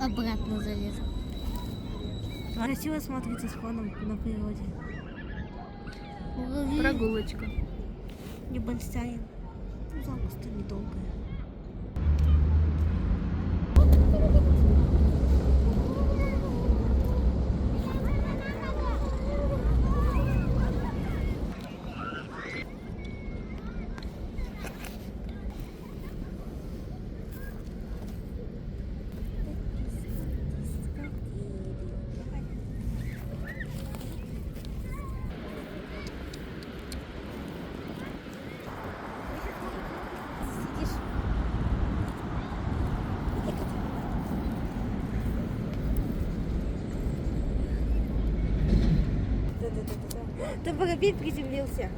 Обратно залез. Красиво смотрится с фоном на природе. Прогулочка. Небольшая. Запуск недолгая. Там парапет приземлился.